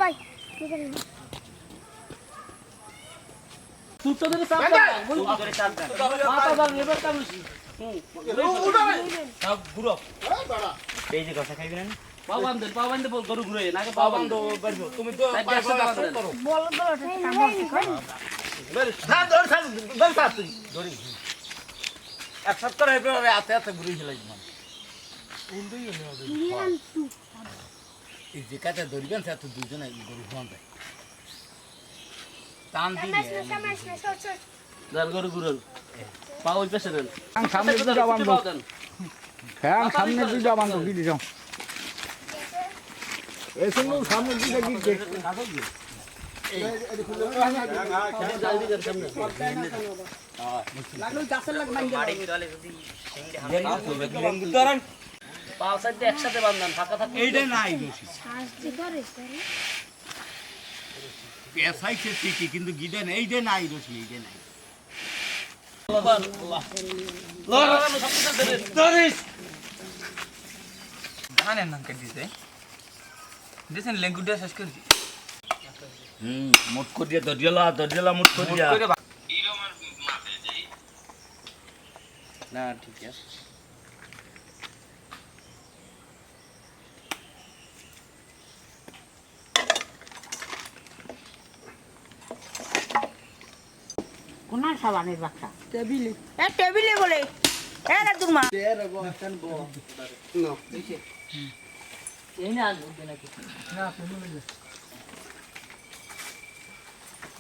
ভাই সুতো ধরে চাপ দাও সুতো ধরে চাপ দাও মাথা দাও এবার কামুছি সব ঘুরো এই যে কথা খাইবেন না পাওয়ান দে বল গরু ঘুরে নাকি পাওয়ান দো বলবো তুমি তো করো বল বল কাম করতে কই বেশ সাত ধর সাত ধর সাত তুই ধরি এক সাত করে এবারে আতে আতে ঘুরে চলে যাবেন উন্ডই হলো এই যে কাটা ধরবেন সে তো দুজন এই গরু ফোন দেয় টান দিয়ে জাল গরু ঘুরে পাও ওই পেছে দেন সামনে দিকে যাবান তো হ্যাঁ সামনে দিকে যাবান তো কি দিছো এই শুনো সামনে দিকে দিকে জলদি কর সামনে লাগলো গাছের লাগ মাইন্ড মাড়ি মিরালে যদি সিংড়ে ধরেন পাও সাইডে একসাথে বাঁধান ফাঁকা থাকে এইটা নাই বেশি শাস্তি করে পেছাইছে ঠিকই কিন্তু গিডে নেই এইটা নাই বেশি এইটা নাই খানের নাম কে দিছে দিছেন লেঙ্গুটা শেষ করে মুট করিয়া দরিয়ালা মুট করিয়া না ঠিক আছে কোন সাবানের বাক্সা টেবিলে বলে এরা দুমা এই না বুঝবে নাকি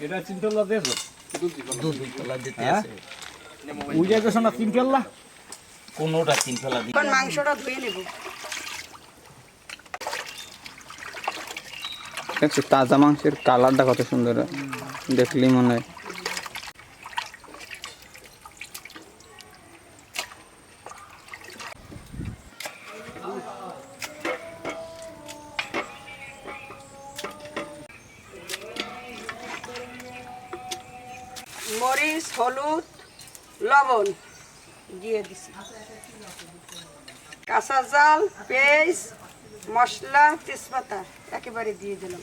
এটা চিন্তালা দেছো দুধ তলা দিতে হ্যাঁ? আছে ওই জায়গা শোনা চিন্তালা কোনটা তিন ফেলা দি এখন মাংসটা ধুয়ে নেব দেখছো তাজা মাংসের কালারটা কত সুন্দর দেখলি মনে হয় মরিচ হলুদ লবণ দিয়ে দিছি কাঁচা জাল পেঁয়াজ মশলা তেজপাতা একেবারে দিয়ে দিলাম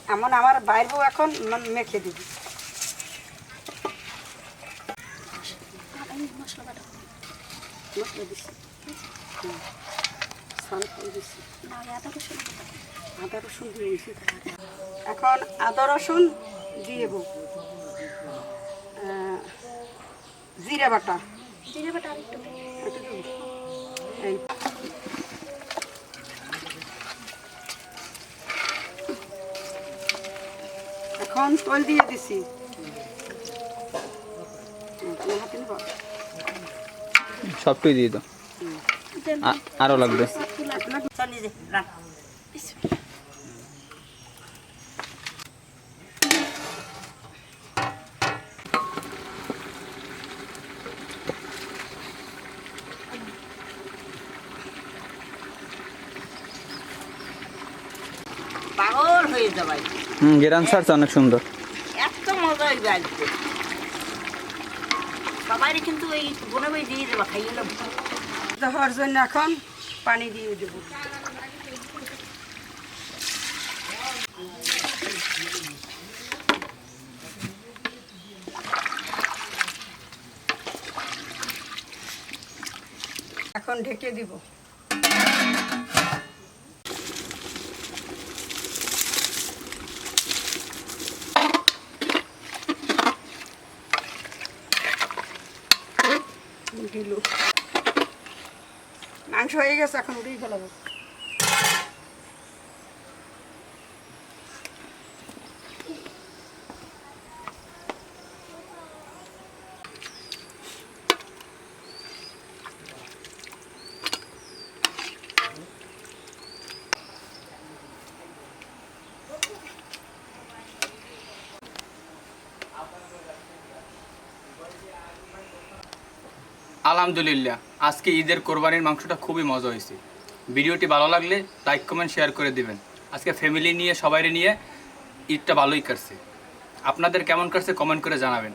এমন আমার বাইর বউ এখন মেখে দিবি মশলা দিছি দিছি আদা রসুন দিয়েছি এখন আদা রসুন দিয়ে দেবো জিরা বাটা এই এখন তেল দিয়ে দিছি সবটাই দিয়ে দাও আরো লাগবে পাগল হয়ে যাবে গেরান ছাড়ছে অনেক সুন্দর এত মজা হইবে আজকে সবাই কিন্তু এই বনে বই দিয়ে দেবা খাইয়ে নেব হওয়ার জন্য এখন পানি দিয়ে দেব এখন ঢেকে দিব মাংস হয়ে গেছে এখন উঠেই ফেলাবো আলহামদুলিল্লাহ আজকে ঈদের কোরবানির মাংসটা খুবই মজা হয়েছে ভিডিওটি ভালো লাগলে লাইক কমেন্ট শেয়ার করে দিবেন আজকে ফ্যামিলি নিয়ে সবাই নিয়ে ঈদটা ভালোই কাটছে আপনাদের কেমন কাটছে কমেন্ট করে জানাবেন